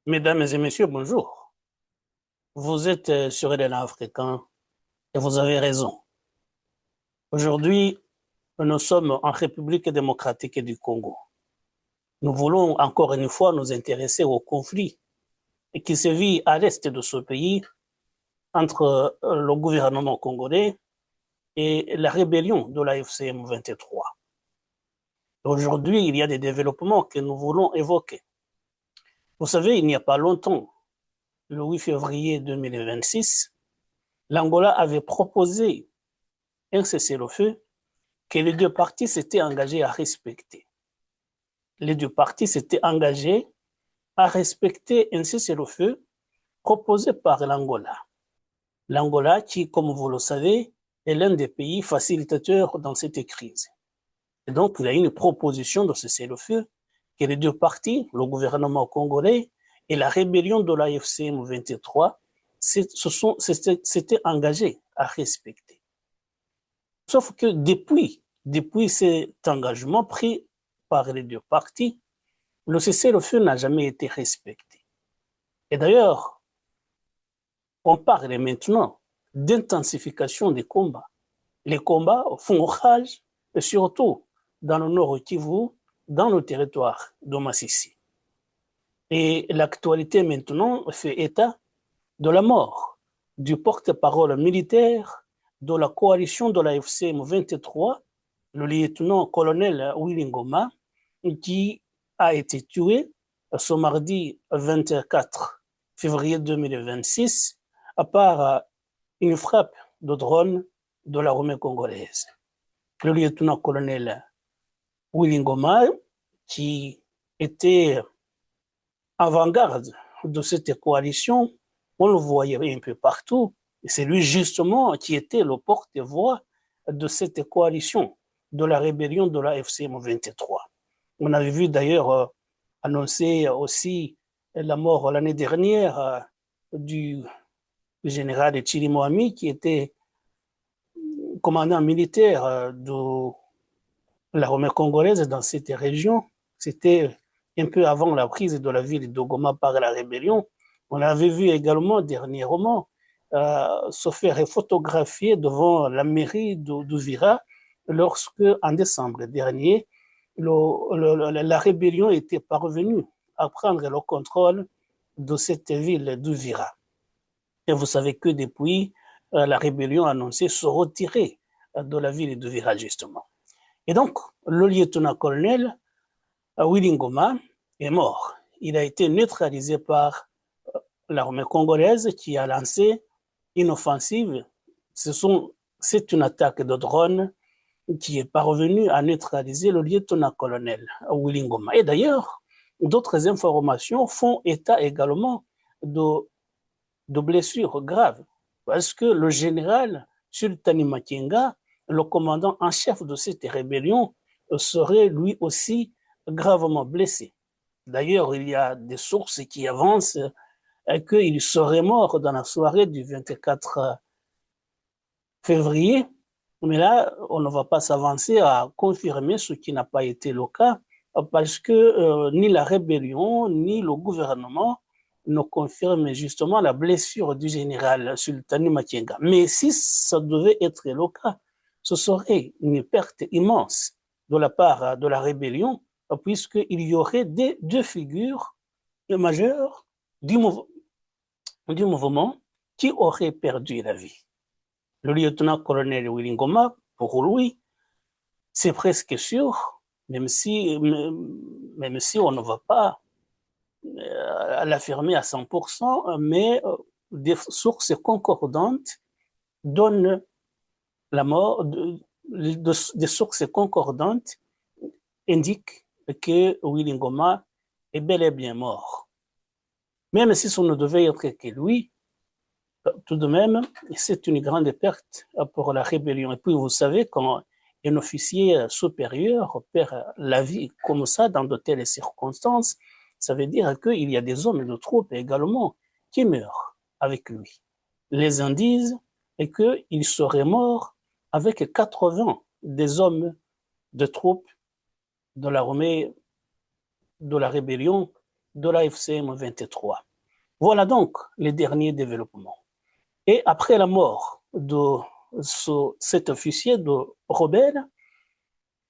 Mesdames et messieurs, bonjour. Vous êtes sur LNA africain et vous avez raison. Aujourd'hui, nous sommes en République démocratique du Congo. Nous voulons encore une fois nous intéresser au conflit qui se vit à l'est de ce pays entre le gouvernement congolais et la rébellion de la FCM 23. Aujourd'hui, il y a des développements que nous voulons évoquer. Vous savez, il n'y a pas longtemps, le 8 février 2026, l'Angola avait proposé un cessez-le-feu que les deux parties s'étaient engagées à respecter. Les deux parties s'étaient engagées à respecter un cessez-le-feu proposé par l'Angola. L'Angola, qui, comme vous le savez, est l'un des pays facilitateurs dans cette crise. Et donc, il y a une proposition de cessez-le-feu que les deux parties, le gouvernement congolais et la rébellion de l'AFCM 23, s'étaient engagés à respecter. Sauf que depuis cet engagement pris par les deux parties, le cessez-le-feu n'a jamais été respecté. Et d'ailleurs, on parle maintenant d'intensification des combats. Les combats font rage, et surtout dans le nord Kivu, dans le territoire de Massissi. Et l'actualité maintenant fait état de la mort du porte-parole militaire de la coalition de la FCM 23, le lieutenant-colonel Willy Ngoma, qui a été tué ce mardi 24 février 2026 par une frappe de drone de l'armée congolaise. Le lieutenant-colonel Willy Ngoma, qui était avant-garde de cette coalition, on le voyait un peu partout. C'est lui justement qui était le porte-voix de cette coalition, de la rébellion de la FCM 23. On avait vu d'ailleurs annoncer aussi la mort l'année dernière du général Chirimoami, qui était commandant militaire de l'armée congolaise dans cette région. C'était un peu avant la prise de la ville de Goma par la rébellion. On avait vu également dernièrement se faire photographier devant la mairie d'Uvira lorsque, en décembre dernier, la rébellion était parvenue à prendre le contrôle de cette ville d'Uvira. Et vous savez que depuis, la rébellion a annoncé se retirer de la ville d'Uvira, justement. Et donc, le lieutenant-colonel Willy Ngoma est mort. Il a été neutralisé par l'armée congolaise qui a lancé une offensive. C'est une attaque de drone qui est parvenue à neutraliser le lieutenant-colonel Willy Ngoma. Et d'ailleurs, d'autres informations font état également de, de blessures graves, parce que le général Sultani Makenga, le commandant en chef de cette rébellion, serait lui aussi gravement blessé. D'ailleurs, il y a des sources qui avancent qu'il serait mort dans la soirée du 24 février, mais là, on ne va pas s'avancer à confirmer ce qui n'a pas été le cas, parce que ni la rébellion, ni le gouvernement ne confirment justement la blessure du général Sultani Makenga. Mais si ça devait être le cas, ce serait une perte immense de la part de la rébellion, puisqu'il y aurait deux figures majeures du, du mouvement qui auraient perdu la vie. Le lieutenant-colonel Willy Ngoma, pour lui, c'est presque sûr, même si on ne va pas l'affirmer à 100%, mais des sources concordantes donnent la mort, des sources concordantes indiquent que Willy Ngoma est bel et bien mort. Même si ce ne devait être que lui, tout de même, c'est une grande perte pour la rébellion. Et puis, vous savez, quand un officier supérieur perd la vie comme ça dans de telles circonstances, ça veut dire qu'il y a des hommes de troupes également qui meurent avec lui. Les indices est qu'il serait mort avec 80 des hommes de troupes de l'armée de la rébellion de l'AFCM 23. Voilà donc les derniers développements. Et après la mort de cet officier de rebelle,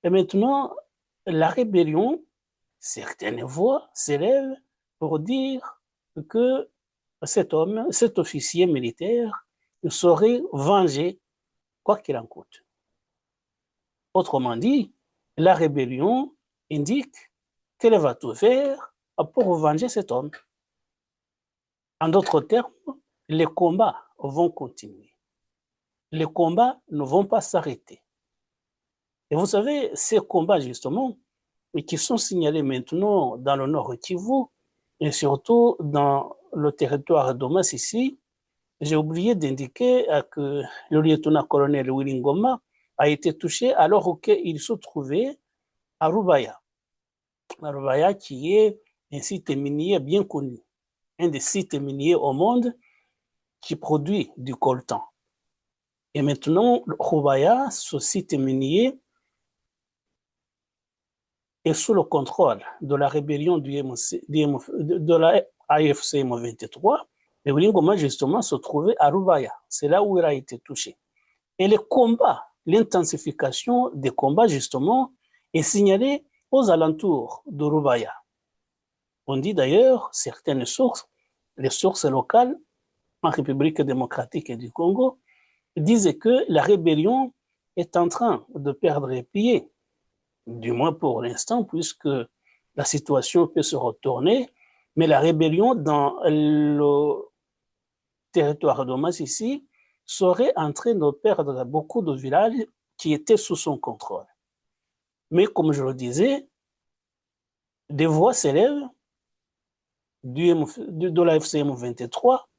et maintenant, la rébellion, certaines voix s'élèvent pour dire que cet homme, cet officier militaire, serait vengé quoi qu'il en coûte. Autrement dit, la rébellion indique qu'elle va tout faire pour venger cet homme. En d'autres termes, les combats vont continuer. Les combats ne vont pas s'arrêter. Et vous savez, ces combats, justement, qui sont signalés maintenant dans le nord Kivu et surtout dans le territoire de Massissi, j'ai oublié d'indiquer que le lieutenant-colonel Willy Ngoma a été touché alors qu'il se trouvait à Rubaya. Rubaya qui est un site minier bien connu, un des sites miniers au monde qui produit du coltan. Et maintenant, Rubaya, ce site minier, est sous le contrôle de la rébellion de la AFC M23. Et Willy Ngoma, justement, se trouvait à Rubaya. C'est là où il a été touché. Et les combats, l'intensification des combats, justement, est signalée aux alentours de Rubaya. On dit d'ailleurs, certaines sources, les sources locales en République démocratique du Congo, disent que la rébellion est en train de perdre pied, du moins pour l'instant, puisque la situation peut se retourner, mais la rébellion dans le territoire de Massissi serait en train de perdre beaucoup de villages qui étaient sous son contrôle. Mais comme je le disais, des voix s'élèvent de la FCM 23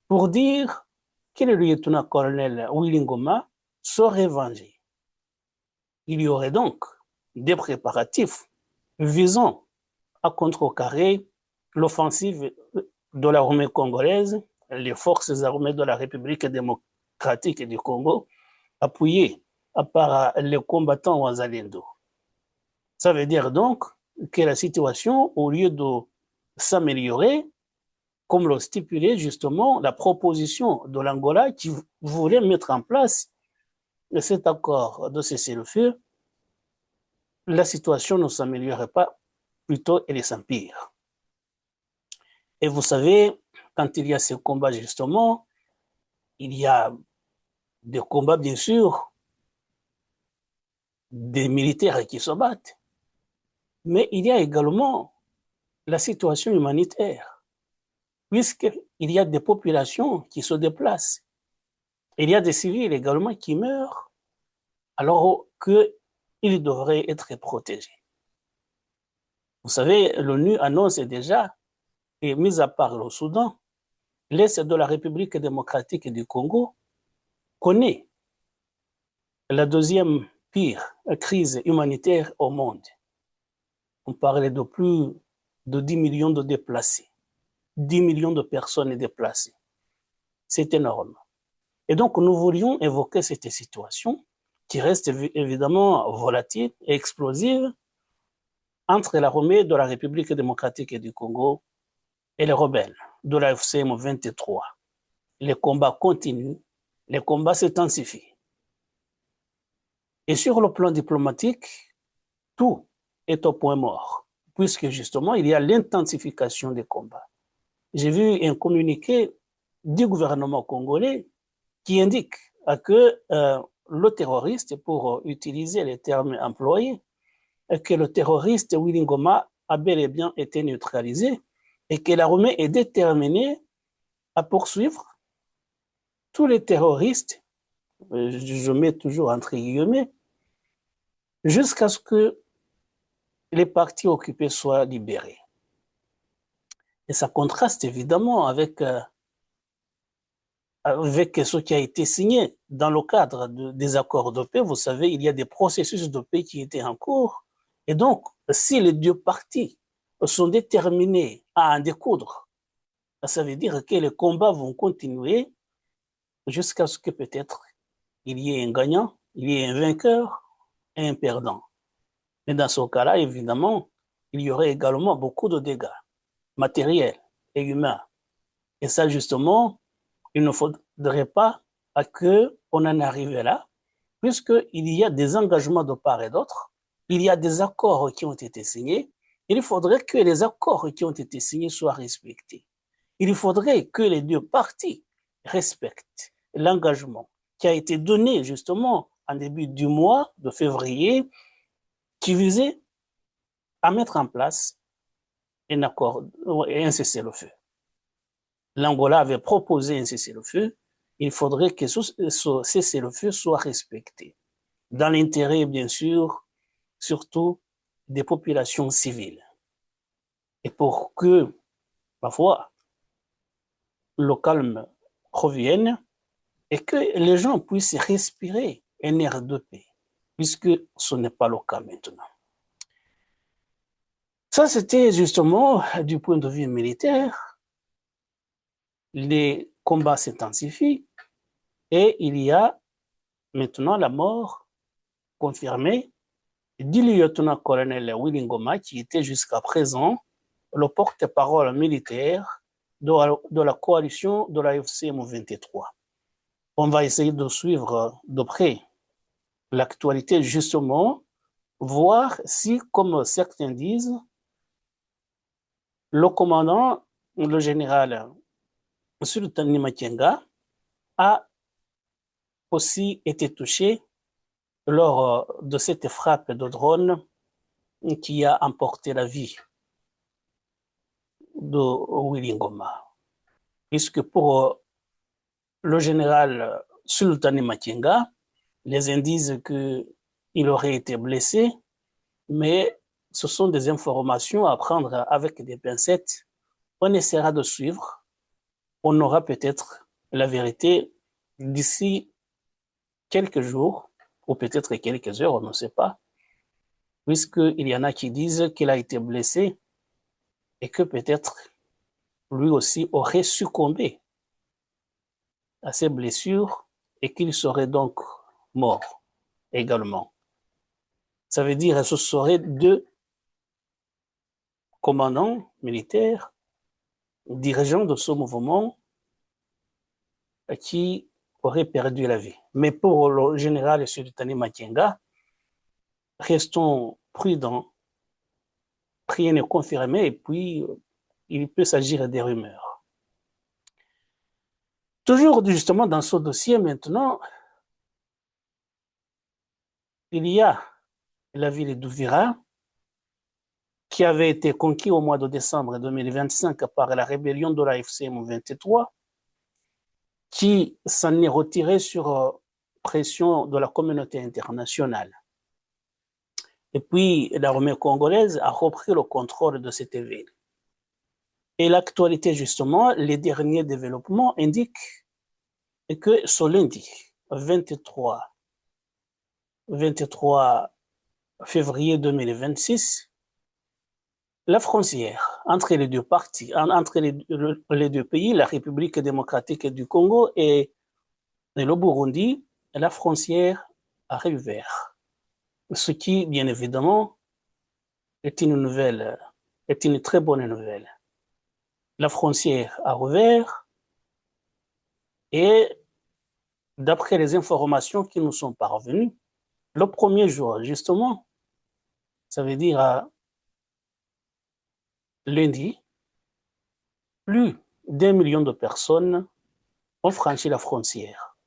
pour dire que le lieutenant-colonel Willy Ngoma serait vengé. Il y aurait donc des préparatifs visant à contrecarrer l'offensive de l'armée congolaise, les forces armées de la République démocratique du Congo, appuyées par les combattants Wazalendo. Ça veut dire donc que la situation, au lieu de s'améliorer, comme le stipulait justement la proposition de l'Angola qui voulait mettre en place cet accord de cessez-le-feu, la situation ne s'améliorerait pas, plutôt elle s'empire. Et vous savez, quand il y a ces combats justement, il y a des combats bien sûr, des militaires qui se battent, mais il y a également la situation humanitaire, puisqu'il y a des populations qui se déplacent. Il y a des civils également qui meurent alors qu'ils devraient être protégés. Vous savez, l'ONU annonce déjà, et mis à part le Soudan, l'Est de la République démocratique du Congo connaît la deuxième pire crise humanitaire au monde. On parlait de plus de 10 millions de déplacés, 10 millions de personnes déplacées. C'est énorme. Et donc, nous voulions évoquer cette situation qui reste évidemment volatile et explosive entre l'armée de la République démocratique du Congo et les rebelles de la FCM 23. Les combats continuent, les combats s'intensifient. Et sur le plan diplomatique, tout est au point mort, puisque justement, il y a l'intensification des combats. J'ai vu un communiqué du gouvernement congolais qui indique que le terroriste, pour utiliser les termes employés, que le terroriste Willy Ngoma a bel et bien été neutralisé et que l'armée est déterminée à poursuivre tous les terroristes, je mets toujours entre guillemets, jusqu'à ce que les partis occupés soient libérés. Et ça contraste évidemment avec ce qui a été signé dans le cadre des accords de paix. Vous savez, il y a des processus de paix qui étaient en cours. Et donc, si les deux parties sont déterminés à en découdre, ça veut dire que les combats vont continuer jusqu'à ce que peut-être il y ait un gagnant, il y ait un vainqueur et un perdant. Mais dans ce cas-là, évidemment, il y aurait également beaucoup de dégâts. matériel et humain. Et ça, justement, il ne faudrait pas qu'on en arrive là, puisqu'il y a des engagements de part et d'autre, il y a des accords qui ont été signés, il faudrait que les accords qui ont été signés soient respectés. Il faudrait que les deux parties respectent l'engagement qui a été donné justement en début du mois de février, qui visait à mettre en place un accord et un cessez-le-feu. L'Angola avait proposé un cessez-le-feu. Il faudrait que ce cessez-le-feu soit respecté, dans l'intérêt, bien sûr, surtout des populations civiles. Et pour que, parfois, le calme revienne et que les gens puissent respirer un air de paix, puisque ce n'est pas le cas maintenant. Ça, c'était justement du point de vue militaire. Les combats s'intensifient et il y a maintenant la mort confirmée du lieutenant-colonel Willy Ngoma, qui était jusqu'à présent le porte-parole militaire de la coalition de la FCM 23. On va essayer de suivre de près l'actualité, justement, voir si, comme certains disent, le commandant, le général Sultan Makenga, a aussi été touché lors de cette frappe de drone qui a emporté la vie de Willy Ngoma. Puisque pour le général Sultan Makenga, les indices qu'il aurait été blessé, mais ce sont des informations à prendre avec des pincettes. On essaiera de suivre. On aura peut-être la vérité d'ici quelques jours, ou peut-être quelques heures, on ne sait pas, puisqu'il y en a qui disent qu'il a été blessé et que peut-être lui aussi aurait succombé à ses blessures et qu'il serait donc mort également. Ça veut dire que ce seraient deux commandants militaires, dirigeants de ce mouvement qui auraient perdu la vie. Mais pour le général Sultani Makenga, restons prudents, rien n'est confirmé et puis il peut s'agir des rumeurs. Toujours justement dans ce dossier maintenant, il y a la ville d'Ouvira qui avait été conquise au mois de décembre 2025 par la rébellion de la FCM 23, qui s'en est retirée sur pression de la communauté internationale. Et puis l'armée congolaise a repris le contrôle de cette ville. Et l'actualité, justement, les derniers développements indiquent que ce lundi 23 février 2026, la frontière entre les deux parties, entre les deux pays, la République démocratique du Congo et le Burundi, la frontière a réouvert. Ce qui, bien évidemment, est une très bonne nouvelle. La frontière a rouvert et d'après les informations qui nous sont parvenues, le premier jour, justement, ça veut dire lundi, plus d'1 million de personnes ont franchi la frontière.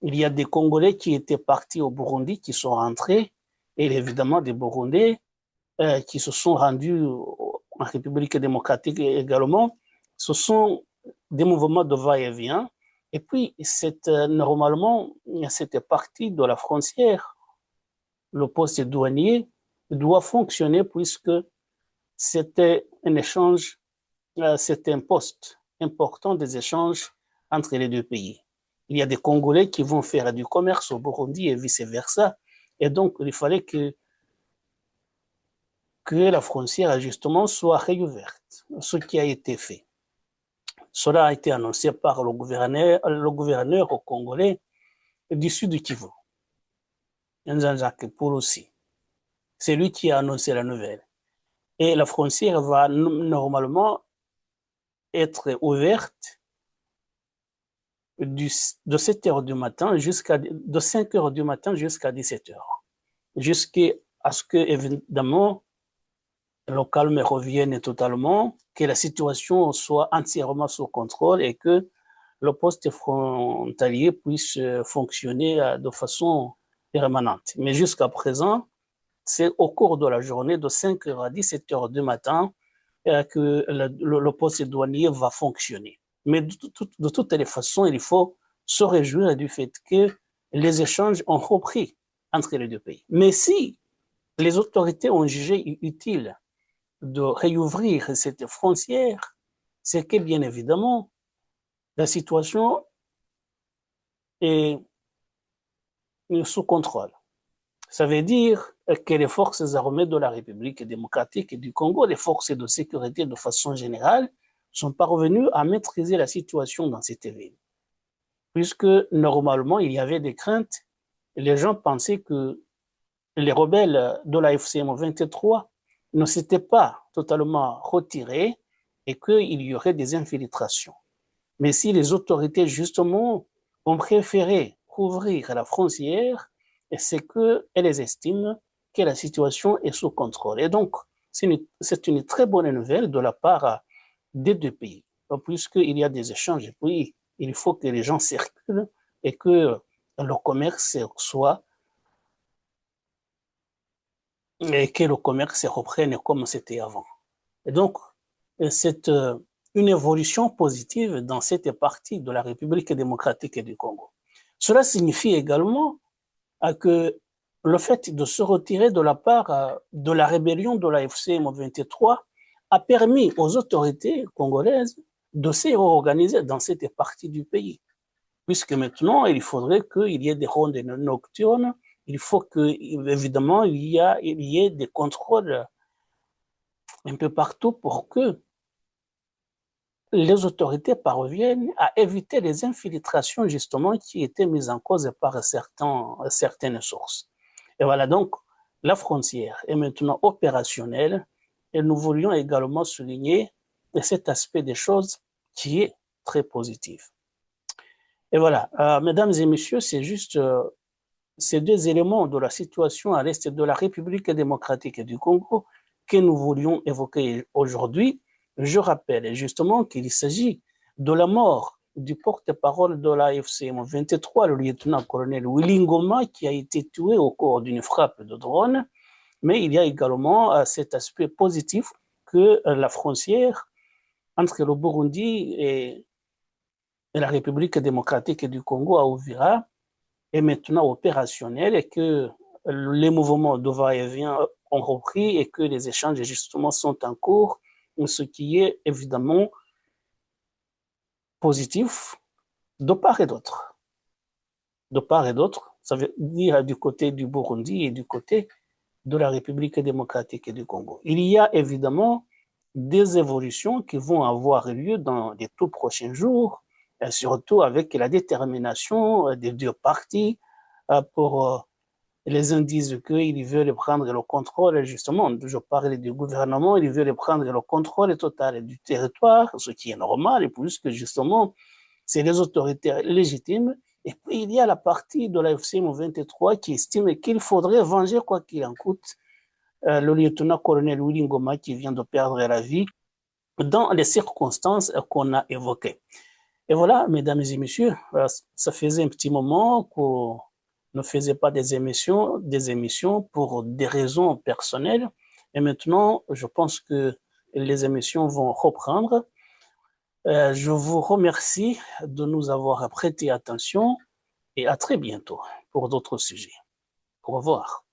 Il y a des Congolais qui étaient partis au Burundi, qui sont rentrés, et évidemment des Burundais qui se sont rendus en République démocratique également. Ce sont des mouvements de va-et-vient. Et puis, normalement, cette partie de la frontière, le poste douanier, doit fonctionner puisque c'était un échange, c'était un poste important des échanges entre les deux pays. Il y a des Congolais qui vont faire du commerce au Burundi et vice-versa. Et donc, il fallait que la frontière, justement, soit réouverte, ce qui a été fait. Cela a été annoncé par le gouverneur congolais du sud du Kivu, Nzanzake Pouloussi. C'est lui qui a annoncé la nouvelle. Et la frontière va normalement être ouverte de 7 heures du matin de 5 heures du matin jusqu'à 17 heures, jusqu'à ce que, évidemment, le calme revienne totalement, que la situation soit entièrement sous contrôle et que le poste frontalier puisse fonctionner de façon permanente. Mais jusqu'à présent, c'est au cours de la journée, de 5 heures à 17 heures du matin, que le poste douanier va fonctionner. Mais de toutes les façons, il faut se réjouir du fait que les échanges ont repris entre les deux pays. Mais si les autorités ont jugé utile de réouvrir cette frontière, c'est que bien évidemment, la situation est sous contrôle. Ça veut dire que les forces armées de la République démocratique du Congo, les forces de sécurité de façon générale, sont parvenues à maîtriser la situation dans cette ville. Puisque normalement, il y avait des craintes, les gens pensaient que les rebelles de la FCM 23 ne s'étaient pas totalement retirés et qu'il y aurait des infiltrations. Mais si les autorités, justement, ont préféré ouvrir la frontière, c'est qu'elles estiment que la situation est sous contrôle. Et donc, c'est une très bonne nouvelle de la part des deux pays, puisqu'il y a des échanges. Et puis, il faut que les gens circulent et que le commerce soit et que le commerce reprenne comme c'était avant. Et donc, c'est une évolution positive dans cette partie de la République démocratique du Congo. Cela signifie également que le fait de se retirer de la part de la rébellion de la FCM 23 a permis aux autorités congolaises de se réorganiser dans cette partie du pays. Puisque maintenant, il faudrait qu'il y ait des rondes nocturnes, il faut que, évidemment, il y ait des contrôles un peu partout pour que les autorités parviennent à éviter les infiltrations justement qui étaient mises en cause par certaines sources. Et voilà donc, la frontière est maintenant opérationnelle et nous voulions également souligner cet aspect des choses qui est très positif. Et voilà, mesdames et messieurs, c'est juste ces deux éléments de la situation à l'est de la République démocratique du Congo que nous voulions évoquer aujourd'hui. Je rappelle justement qu'il s'agit de la mort du porte-parole de la FCM 23, le lieutenant-colonel Willy Ngoma, qui a été tué au cours d'une frappe de drone. Mais il y a également cet aspect positif que la frontière entre le Burundi et la République démocratique du Congo à Uvira est maintenant opérationnel et que les mouvements de va-et-vient ont repris et que les échanges justement sont en cours, ce qui est évidemment positif de part et d'autre. De part et d'autre, ça veut dire du côté du Burundi et du côté de la République démocratique du Congo. Il y a évidemment des évolutions qui vont avoir lieu dans les tout prochains jours, surtout avec la détermination des deux parties pour les uns disent qu'ils veulent prendre le contrôle, justement, je parle du gouvernement, ils veulent prendre le contrôle total du territoire, ce qui est normal, puisque justement, c'est les autorités légitimes. Et puis, il y a la partie de la FCM 23 qui estime qu'il faudrait venger quoi qu'il en coûte le lieutenant-colonel Willy Ngoma qui vient de perdre la vie dans les circonstances qu'on a évoquées. Et voilà, mesdames et messieurs, ça faisait un petit moment qu'on ne faisait pas des émissions pour des raisons personnelles. Et maintenant, je pense que les émissions vont reprendre. Je vous remercie de nous avoir prêté attention et à très bientôt pour d'autres sujets. Au revoir.